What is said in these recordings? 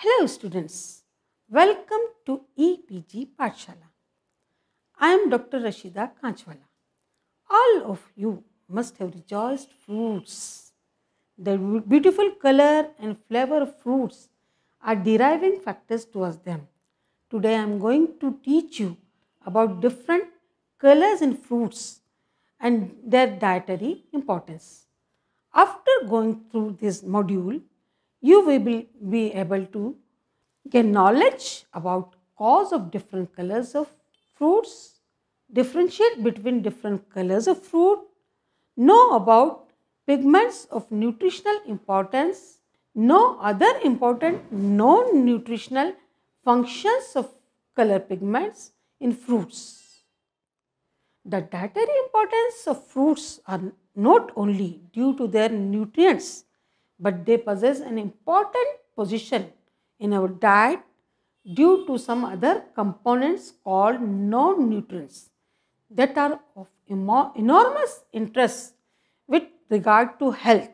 Hello students, welcome to EPG Pathshala. I am Dr. Rashida Kanchwala. All of you must have rejoiced fruits. The beautiful color and flavor of fruits are deriving factors towards them. Today I am going to teach you about different colors in fruits and their dietary importance. After going through this module, you will be able to get knowledge about cause of different colors of fruits, differentiate between different colors of fruit, know about pigments of nutritional importance, know other important non-nutritional functions of color pigments in fruits. The dietary importance of fruits are not only due to their nutrients, but they possess an important position in our diet due to some other components called non-nutrients that are of enormous interest with regard to health.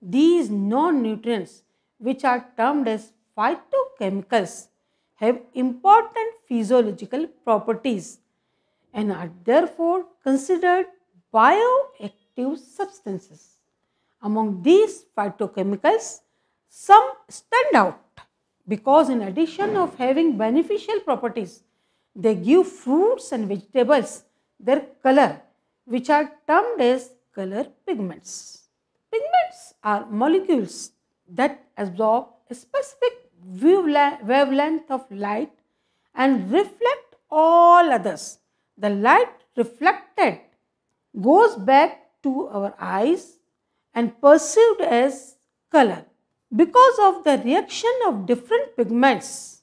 These non-nutrients, which are termed as phytochemicals, have important physiological properties and are therefore considered bioactive substances. Among these phytochemicals, some stand out because in addition of having beneficial properties, they give fruits and vegetables their color, which are termed as color pigments. Pigments are molecules that absorb a specific wavelength of light and reflect all others. The light reflected goes back to our eyes and perceived as color. Because of the reaction of different pigments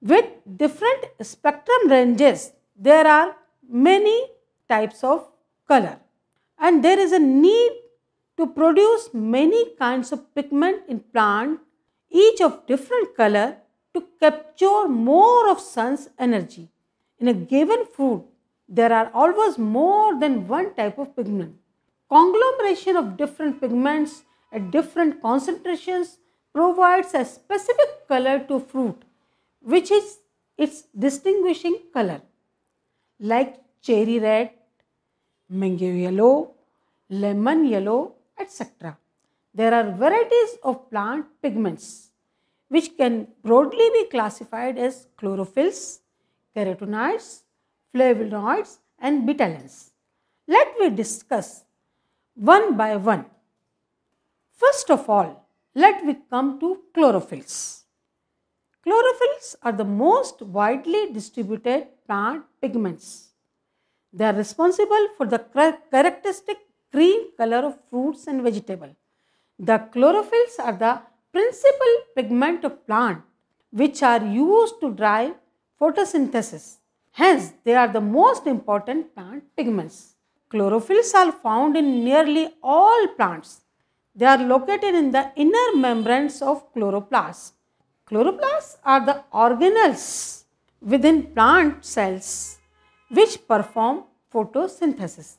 with different spectrum ranges, there are many types of color, and there is a need to produce many kinds of pigment in plant, each of different color, to capture more of sun's energy. In a given fruit, there are always more than one type of pigment. Conglomeration of different pigments at different concentrations provides a specific color to fruit, which is its distinguishing color, like cherry red, mango yellow, lemon yellow, etc. There are varieties of plant pigments which can broadly be classified as chlorophylls, carotenoids, flavonoids and tannins. Let me discuss one by one. First of all, let me come to chlorophylls. Chlorophylls are the most widely distributed plant pigments. They are responsible for the characteristic green color of fruits and vegetables. The chlorophylls are the principal pigment of plant which are used to drive photosynthesis. Hence, they are the most important plant pigments. Chlorophylls are found in nearly all plants. They are located in the inner membranes of chloroplasts. Chloroplasts are the organelles within plant cells which perform photosynthesis.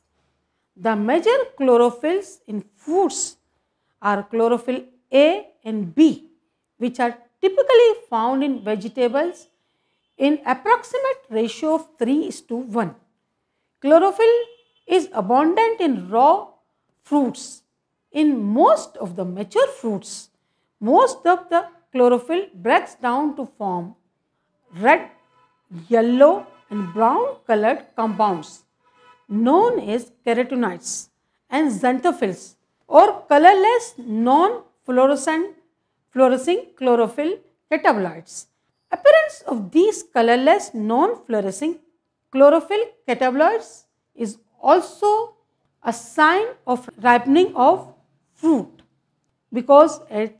The major chlorophylls in fruits are chlorophyll A and B, which are typically found in vegetables in approximate ratio of 3:1. Chlorophyll is abundant in raw fruits. In most of the mature fruits, most of the chlorophyll breaks down to form red, yellow and brown colored compounds known as carotenoids and xanthophylls, or colorless non-fluorescing chlorophyll catabolites. Appearance of these colorless non-fluorescing chlorophyll catabolites is also a sign of ripening of fruit, because as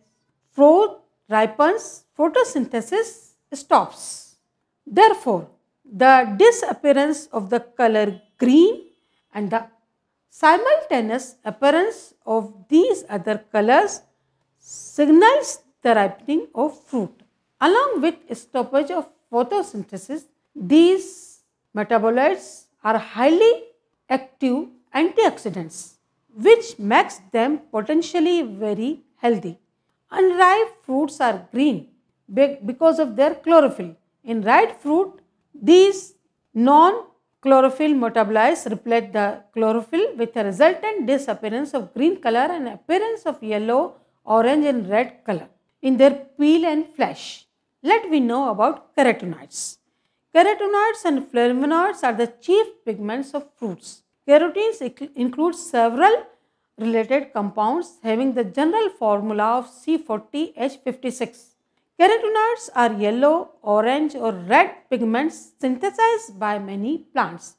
fruit ripens, photosynthesis stops. Therefore, the disappearance of the color green and the simultaneous appearance of these other colors signals the ripening of fruit. Along with stoppage of photosynthesis, these metabolites are highly active antioxidants, which makes them potentially very healthy. Unripe fruits are green because of their chlorophyll. In ripe fruit, these non-chlorophyll metabolites replace the chlorophyll with a resultant disappearance of green color and appearance of yellow, orange and red color in their peel and flesh. Let me know about carotenoids. Carotenoids and flavonoids are the chief pigments of fruits. Carotenes include several related compounds having the general formula of C40H56. Carotenoids are yellow, orange or red pigments synthesized by many plants.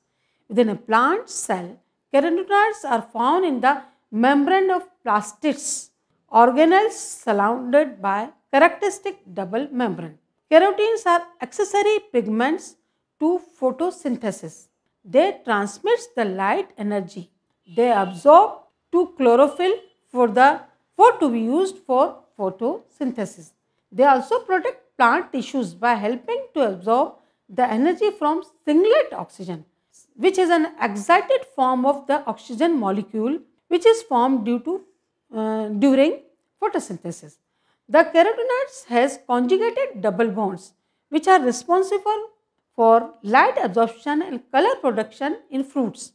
Within a plant cell, carotenoids are found in the membrane of plastids, organelles surrounded by characteristic double membrane. Carotenes are accessory pigments to photosynthesis. They transmit the light energy. They absorb to chlorophyll for to be used for photosynthesis. They also protect plant tissues by helping to absorb the energy from singlet oxygen, which is an excited form of the oxygen molecule which is formed during photosynthesis. The carotenoids has conjugated double bonds which are responsible for light absorption and color production in fruits.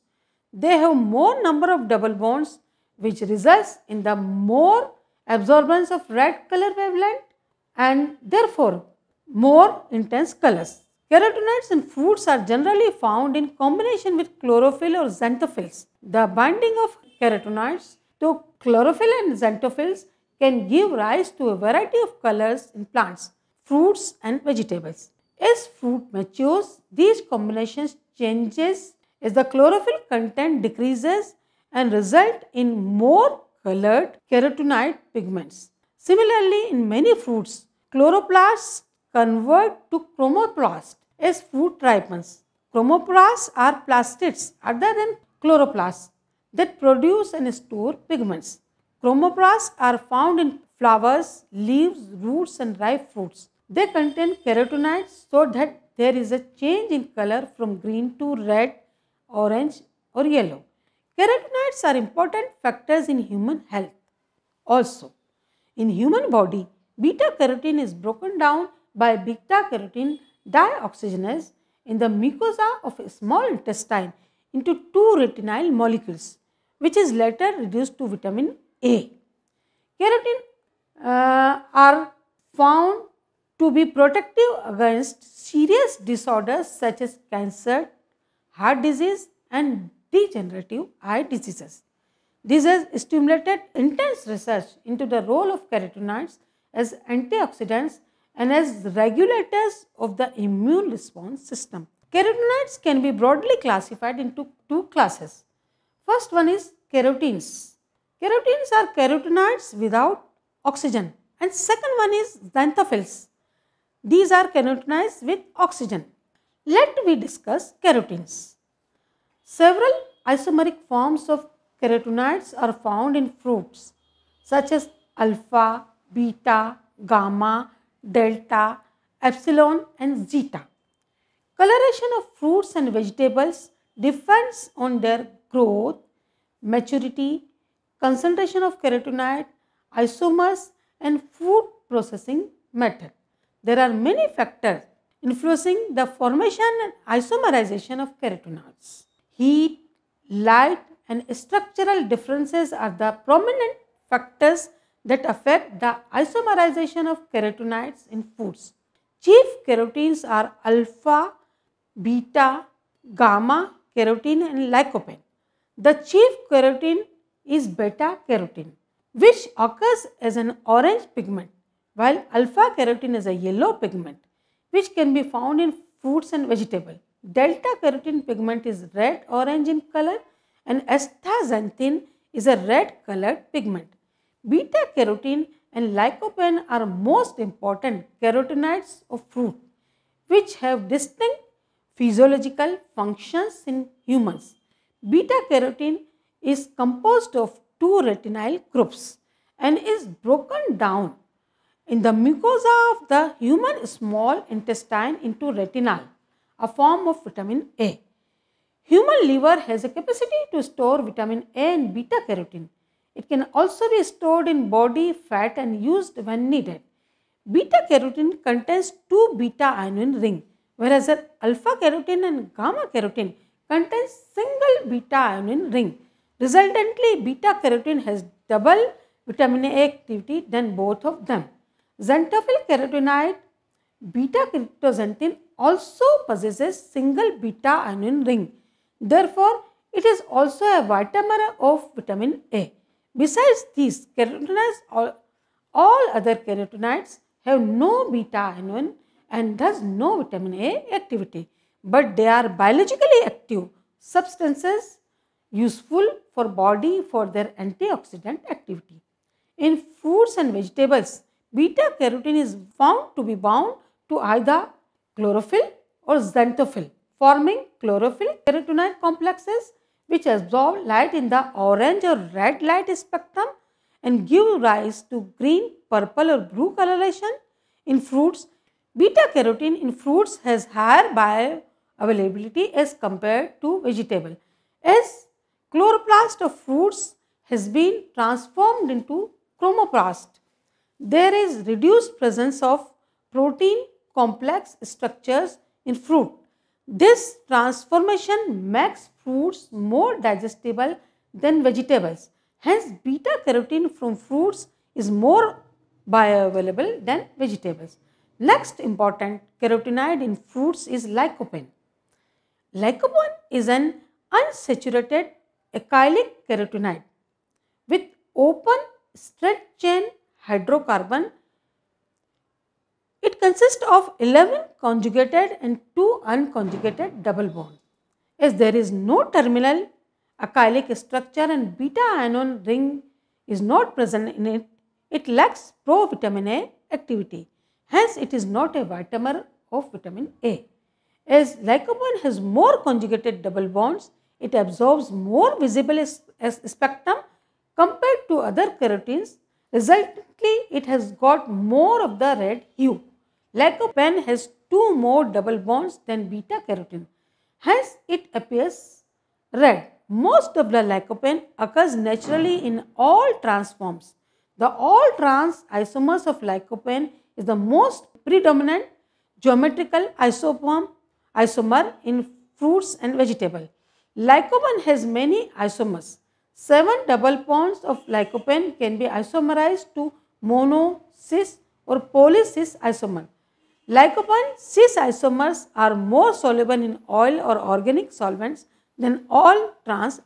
They have more number of double bonds which results in the more absorbance of red color wavelength and therefore more intense colors. Carotenoids in fruits are generally found in combination with chlorophyll or xanthophylls. The binding of carotenoids to chlorophyll and xanthophylls can give rise to a variety of colors in plants, fruits and vegetables. As fruit matures, these combinations changes as the chlorophyll content decreases and result in more colored carotenoid pigments. Similarly, in many fruits, chloroplasts convert to chromoplasts as fruit ripens. Chromoplasts are plastids other than chloroplasts that produce and store pigments. Chromoplasts are found in flowers, leaves, roots and ripe fruits. They contain carotenoids so that there is a change in color from green to red, orange or yellow. Carotenoids are important factors in human health. Also, in human body, beta-carotene is broken down by beta-carotene dioxygenase in the mucosa of a small intestine into two retinal molecules, which is later reduced to vitamin A. Carotene are found to be protective against serious disorders such as cancer, heart disease and degenerative eye diseases. This has stimulated intense research into the role of carotenoids as antioxidants and as regulators of the immune response system. Carotenoids can be broadly classified into two classes. First one is carotenes. Carotenes are carotenoids without oxygen, and second one is xanthophylls. These are carotenoids with oxygen. Let me discuss carotenes. Several isomeric forms of carotenoids are found in fruits such as alpha, beta, gamma, delta, epsilon and zeta. Coloration of fruits and vegetables depends on their growth, maturity, concentration of carotenoid, isomers and food processing method. There are many factors influencing the formation and isomerization of carotenoids. Heat, light and structural differences are the prominent factors that affect the isomerization of carotenoids in foods. Chief carotenes are alpha, beta, gamma carotene and lycopene. The chief carotene is beta carotene, which occurs as an orange pigment, while alpha carotene is a yellow pigment, which can be found in fruits and vegetables. Delta carotene pigment is red-orange in color and astaxanthin is a red colored pigment. Beta carotene and lycopene are most important carotenoids of fruit, which have distinct physiological functions in humans. Beta carotene is composed of two retinal groups and is broken down in the mucosa of the human small intestine into retinal, a form of vitamin A. Human liver has a capacity to store vitamin A and beta carotene. It can also be stored in body fat and used when needed. Beta carotene contains two beta alanine ring, whereas alpha carotene and gamma carotene contains single beta alanine ring. Resultantly, beta carotene has double vitamin A activity than both of them. Xanthophyll carotenoid beta cryptoxanthin also possesses single beta alanine ring. Therefore, it is also a vitamer of vitamin A. Besides these carotenoids, all other carotenoids have no beta alanine and thus no vitamin A activity, but they are biologically active substances useful for body for their antioxidant activity. In fruits and vegetables, beta carotene is found to be bound to either chlorophyll or xanthophyll, forming chlorophyll carotenoid complexes which absorb light in the orange or red light spectrum and give rise to green, purple or blue coloration. In fruits, beta carotene in fruits has higher bioavailability as compared to vegetable, as chloroplast of fruits has been transformed into chromoplast. There is reduced presence of protein complex structures in fruit. This transformation makes fruits more digestible than vegetables. Hence, beta carotene from fruits is more bioavailable than vegetables. Next important carotenoid in fruits is lycopene. Lycopene is an unsaturated acylic carotenoid with open straight chain hydrocarbon. It consists of 11 conjugated and 2 unconjugated double bonds. As there is no terminal acylic structure and beta alanine ring is not present in it, it lacks pro-vitamin A activity. Hence, it is not a vitamer of vitamin A. As lycopene has more conjugated double bonds, it absorbs more visible spectrum compared to other carotenes. Resultantly, it has got more of the red hue. Lycopene has 2 more double bonds than beta carotene. Hence, it appears red. Most of the lycopene occurs naturally in all trans forms. The all trans isomers of lycopene is the most predominant geometrical isomer in fruits and vegetables. Lycopene has many isomers. 7 double bonds of lycopene can be isomerized to mono, cis or poly cis isomer. Lycopene cis isomers are more soluble in oil or organic solvents than all trans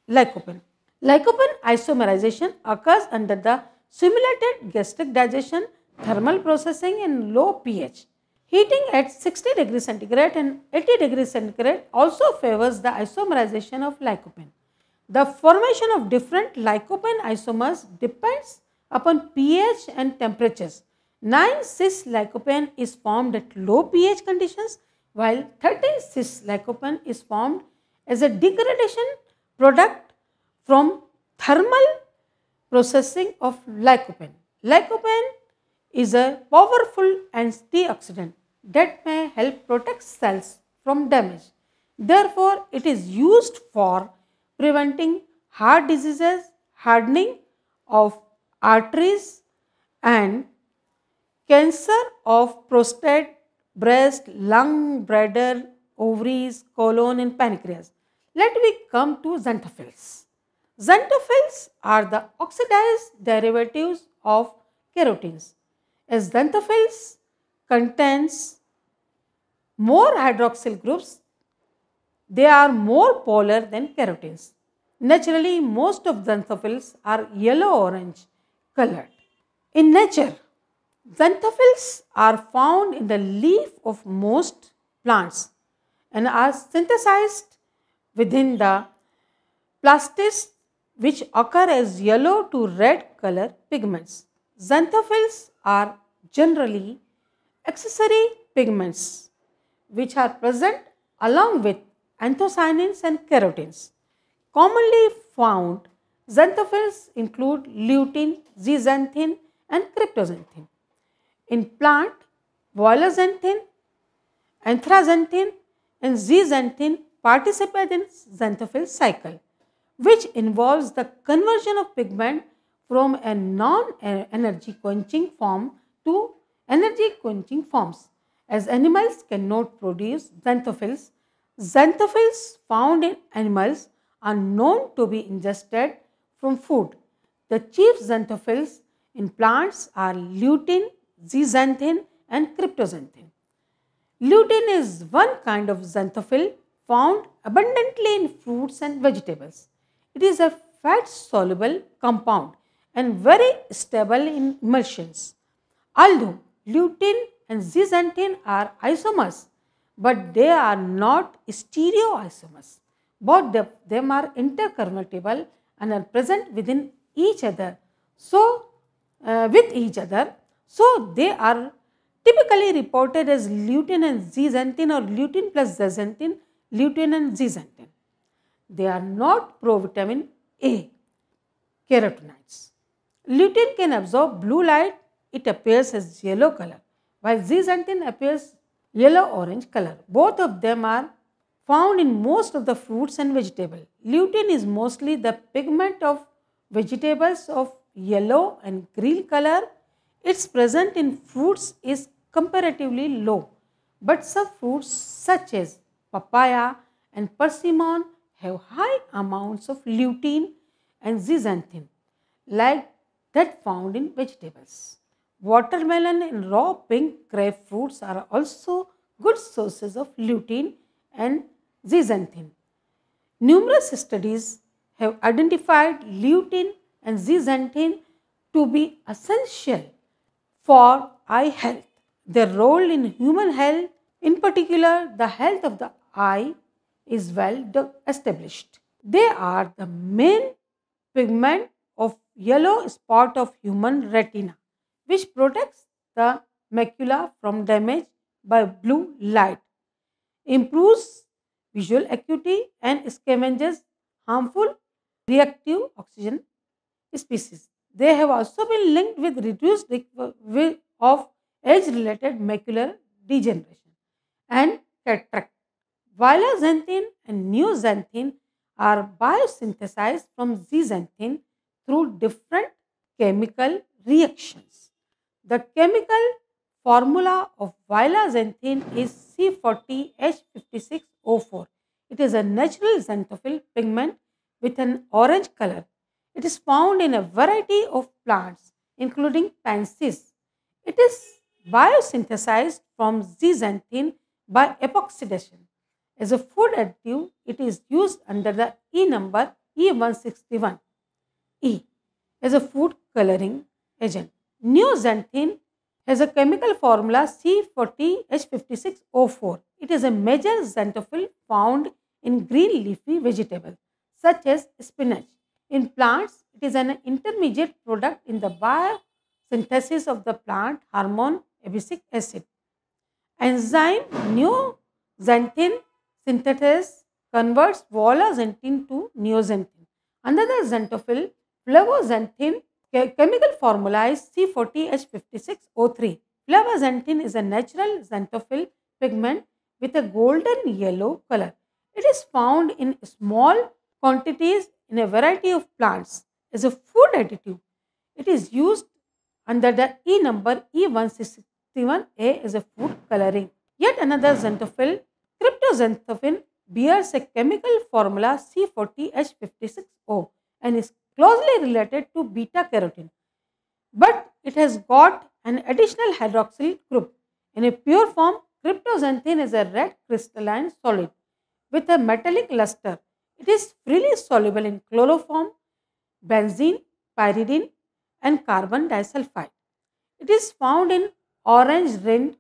lycopene. Lycopene isomerization occurs under the simulated gastric digestion, thermal processing and low pH. Heating at 60 degrees centigrade and 80 degrees centigrade also favors the isomerization of lycopene. The formation of different lycopene isomers depends upon pH and temperatures. 9-cis lycopene is formed at low pH conditions, while 13-cis lycopene is formed as a degradation product from thermal processing of lycopene. Lycopene is a powerful antioxidant that may help protect cells from damage. Therefore, it is used for preventing heart diseases, hardening of arteries and cancer of prostate, breast, lung, bladder, ovaries, colon and pancreas. Let me come to xanthophylls. Xanthophylls are the oxidized derivatives of carotenes. As xanthophylls contains more hydroxyl groups, they are more polar than carotenes. Naturally, most of xanthophylls are yellow-orange colored. In nature, xanthophylls are found in the leaf of most plants and are synthesized within the plastids which occur as yellow to red color pigments. Xanthophylls are generally accessory pigments which are present along with anthocyanins and carotenes. Commonly found xanthophylls include lutein, zeaxanthin and cryptoxanthin. In plant, violoxanthin, anthraxanthin and zeaxanthin participate in xanthophyll cycle, which involves the conversion of pigment from a non-energy quenching form to energy quenching forms. As animals cannot produce xanthophylls, xanthophylls found in animals are known to be ingested from food. The chief xanthophylls in plants are lutein, zeaxanthin, and cryptoxanthin. Lutein is one kind of xanthophyll found abundantly in fruits and vegetables. It is a fat-soluble compound and very stable in emulsions. Although lutein and zeaxanthin are isomers, but they are not stereoisomers. Both of them are interconvertible and are present within each other. With each other, so they are typically reported as lutein and zeaxanthin or lutein plus zeaxanthin, lutein and zeaxanthin. They are not provitamin A carotenoids. Lutein can absorb blue light, it appears as yellow color, while zeaxanthin appears yellow-orange color. Both of them are found in most of the fruits and vegetables. Lutein is mostly the pigment of vegetables of yellow and green color. Its presence in fruits is comparatively low, but some fruits such as papaya and persimmon have high amounts of lutein and zeaxanthin, like that found in vegetables. Watermelon and raw pink grapefruits are also good sources of lutein and zeaxanthin. Numerous studies have identified lutein and zeaxanthin to be essential for eye health. Their role in human health, in particular the health of the eye, is well established. They are the main pigment of yellow spot of human retina, which protects the macula from damage by blue light, improves visual acuity, and scavenges harmful reactive oxygen species. They have also been linked with reduced risk of age-related macular degeneration and cataract. Vilaxanthin and neoxanthin are biosynthesized from zeaxanthin through different chemical reactions. The chemical formula of vilaxanthin is C40H56O4. It is a natural xanthophyll pigment with an orange color. It is found in a variety of plants, including pansies. It is biosynthesized from zeaxanthin by epoxidation. As a food additive, it is used under the E number E161 E as a food coloring agent. Neoxanthin has a chemical formula C40H56O4. It is a major xanthophyll found in green leafy vegetables such as spinach. In plants, it is an intermediate product in the biosynthesis of the plant hormone abscisic acid. Enzyme neoxanthin synthesis converts vilaxanthin to neoxanthin. Another xanthophyll, flavoxanthin, chemical formula is C40H56O3. Flavoxanthin is a natural xanthophyll pigment with a golden yellow color. It is found in small quantities in a variety of plants. As a food additive, it is used under the E number E161A as a food coloring. Yet another xanthophyll, cryptoxanthin, bears a chemical formula C40H56O and is closely related to beta carotene. But it has got an additional hydroxyl group. In a pure form, cryptoxanthin is a red crystalline solid with a metallic luster. It is freely soluble in chloroform, benzene, pyridine, and carbon disulfide. It is found in orange rind,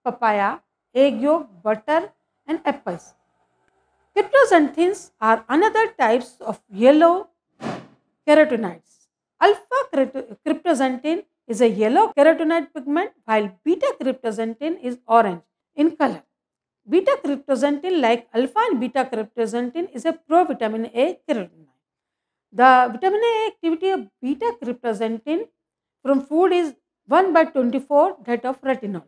papaya, egg yolk, butter, and apples. Cryptoxanthins are another types of yellow carotenoids. Alpha cryptoxanthin is a yellow carotenoid pigment while beta cryptoxanthin is orange in color. Beta cryptoxanthin, like alpha and beta cryptoxanthin, is a provitamin A carotenoid. The vitamin A activity of beta cryptoxanthin from food is 1 by 24 that of retinol.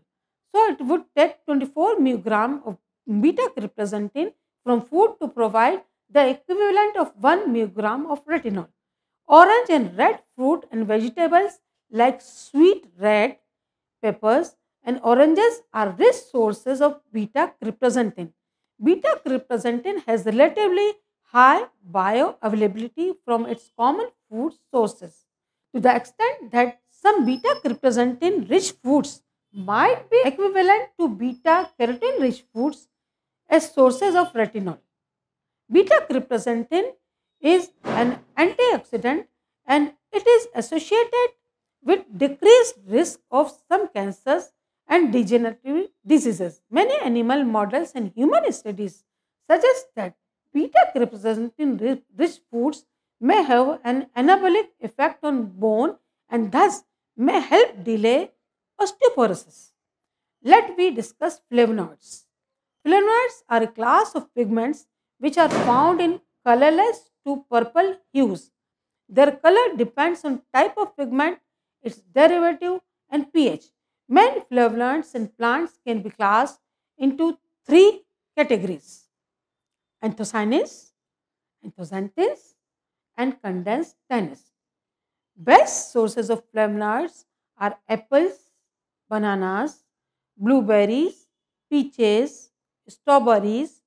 So it would take 24 mg of beta cryptoxanthin from food to provide the equivalent of 1 mg of retinol. Orange and red fruit and vegetables like sweet red, peppers, and oranges are rich sources of beta-cryptoxanthin. Beta-cryptoxanthin has relatively high bioavailability from its common food sources, to the extent that some beta-cryptoxanthin rich foods might be equivalent to beta-carotene rich foods as sources of retinol. Beta-cryptoxanthin is an antioxidant and it is associated with decreased risk of some cancers and degenerative diseases. Many animal models and human studies suggest that beta-cryptoxanthin rich foods may have an anabolic effect on bone and thus may help delay osteoporosis. Let me discuss flavonoids. Flavonoids are a class of pigments which are found in colorless to purple hues. Their color depends on type of pigment, its derivative, and pH. Many flavonoids in plants can be classed into three categories: anthocyanins, anthoxanthins, and condensed tannins. Best sources of flavonoids are apples, bananas, blueberries, peaches, strawberries,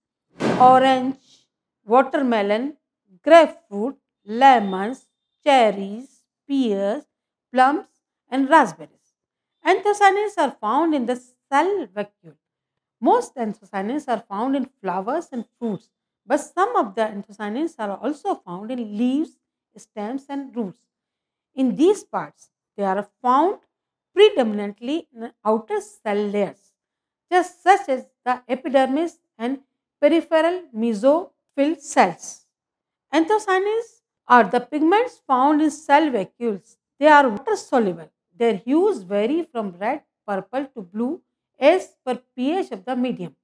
orange, watermelon, grapefruit, lemons, cherries, pears, plums, and raspberries. Anthocyanins are found in the cell vacuole. Most anthocyanins are found in flowers and fruits, but some of the anthocyanins are also found in leaves, stems, and roots. In these parts, they are found predominantly in outer cell layers, just such as the epidermis and peripheral mesophyll cells. Anthocyanins are the pigments found in cell vacuoles. They are water soluble. Their hues vary from red, purple to blue as per pH of the medium.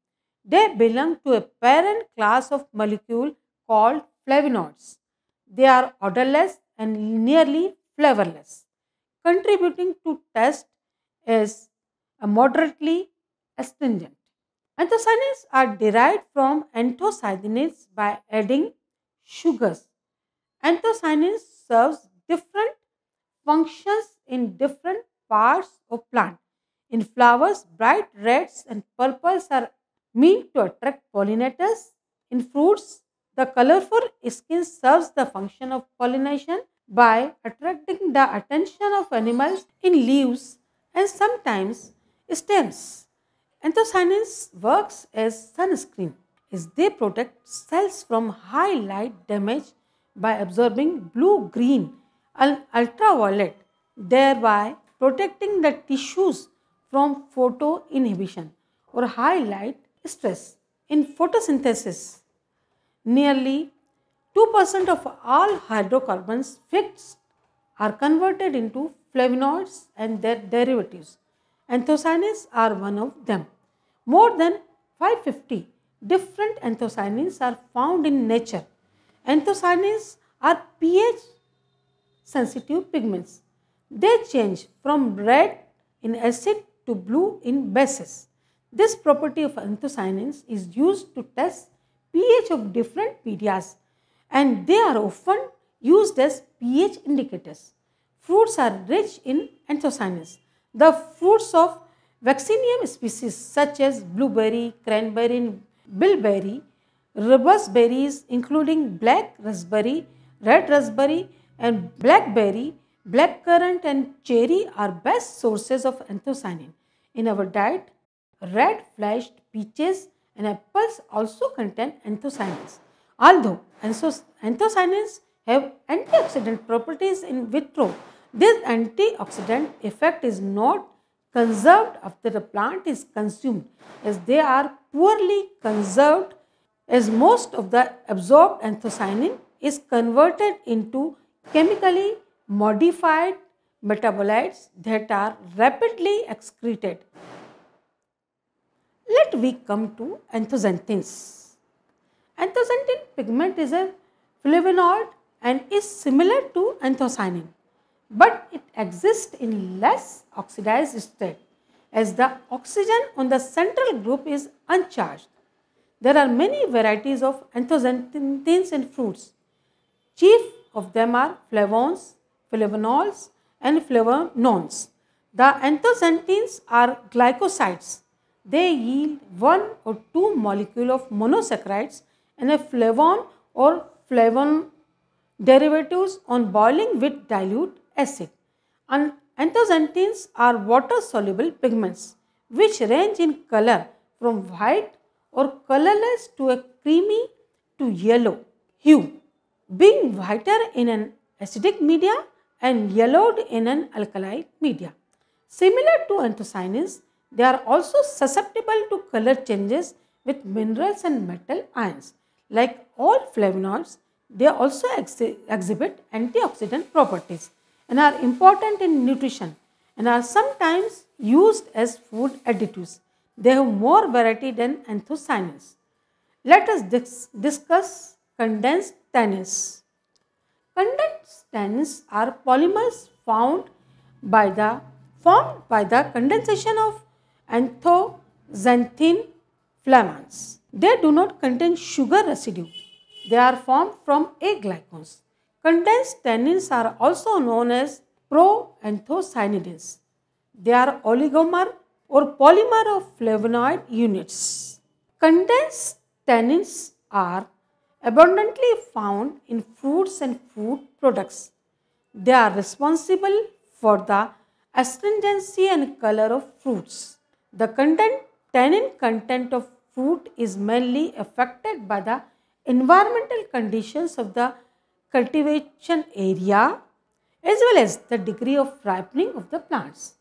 They belong to a parent class of molecule called flavonoids. They are odorless and nearly flavorless, contributing to taste as a moderately astringent. Anthocyanins are derived from anthocyanins by adding sugars. Anthocyanins serves different functions in different parts of plant. In flowers, bright reds and purples are meant to attract pollinators. In fruits, the colorful skin serves the function of pollination by attracting the attention of animals in leaves and sometimes stems. Anthocyanins works as sunscreen as they protect cells from high light damage by absorbing blue-green and ultraviolet, thereby protecting the tissues from photoinhibition or high light stress. In photosynthesis, nearly 2% of all hydrocarbons fixed are converted into flavonoids and their derivatives. Anthocyanins are one of them. More than 550 different anthocyanins are found in nature. Anthocyanins are pH sensitive pigments. They change from red in acid to blue in bases. This property of anthocyanins is used to test pH of different medias and they are often used as pH indicators. Fruits are rich in anthocyanins. The fruits of vaccinium species such as blueberry, cranberry, and bilberry, robust berries including black raspberry, red raspberry, and blackberry, blackcurrant, and cherry are best sources of anthocyanin. In our diet, red fleshed peaches and apples also contain anthocyanins. Although anthocyanins have antioxidant properties in vitro, this antioxidant effect is not conserved after the plant is consumed, as they are poorly conserved, as most of the absorbed anthocyanin is converted into chemically modified metabolites that are rapidly excreted. Let we come to anthoxanthins. Anthoxanthin pigment is a flavonoid and is similar to anthocyanin, but it exists in less oxidized state as the oxygen on the central group is uncharged. There are many varieties of anthoxanthins in fruits. Chief of them are flavones, flavonols, and flavonones. The anthocyanins are glycosides. They yield one or two molecules of monosaccharides and a flavon or flavon derivatives on boiling with dilute acid. And anthocyanins are water-soluble pigments which range in color from white or colorless to a creamy to yellow hue, being whiter in an acidic media and yellowed in an alkali media. Similar to anthocyanins, they are also susceptible to color changes with minerals and metal ions. Like all flavonoids, they also exhibit antioxidant properties and are important in nutrition and are sometimes used as food additives. They have more variety than anthocyanins. Let us discuss condensed tannins. Condensed tannins are polymers formed by the condensation of anthocyanin filaments. They do not contain sugar residue. They are formed from aglycans. Condensed tannins are also known as proanthocyanidins. They are oligomer or polymer of flavonoid units. Condensed tannins are abundantly found in fruits and food products. They are responsible for the astringency and color of fruits. The tannin content of fruit is mainly affected by the environmental conditions of the cultivation area as well as the degree of ripening of the plants.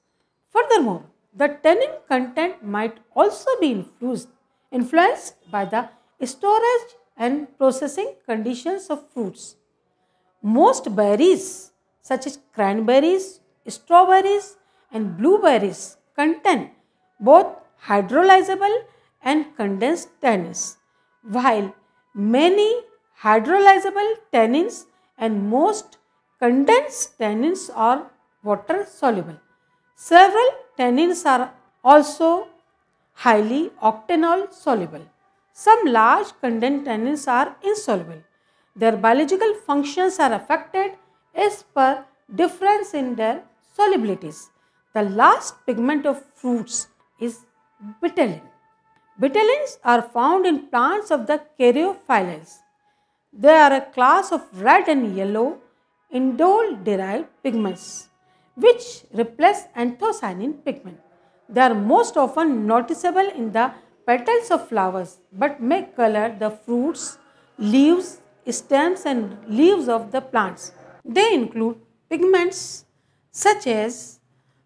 Furthermore, the tannin content might also be influenced by the storage and processing conditions of fruits. Most berries such as cranberries, strawberries and blueberries contain both hydrolyzable and condensed tannins, while many hydrolyzable tannins and most condensed tannins are water soluble. Several tannins are also highly octanol soluble. Some large condensed tannins are insoluble. Their biological functions are affected as per difference in their solubilities. The last pigment of fruits is betalain. Betalains are found in plants of the Chlorophylls. They are a class of red and yellow indole-derived pigments which replace anthocyanin pigment. They are most often noticeable in the petals of flowers but may color the fruits, leaves, stems and leaves of the plants. They include pigments such as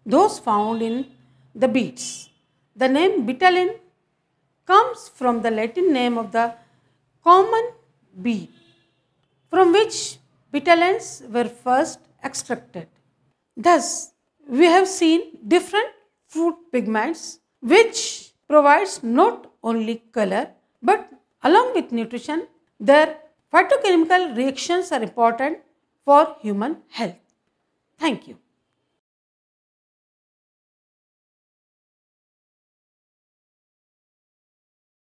those found in the beets. The name betalain comes from the Latin name of the common beet, from which betalains were first extracted. Thus, we have seen different fruit pigments which provides not only color but along with nutrition, their phytochemical reactions are important for human health. Thank you.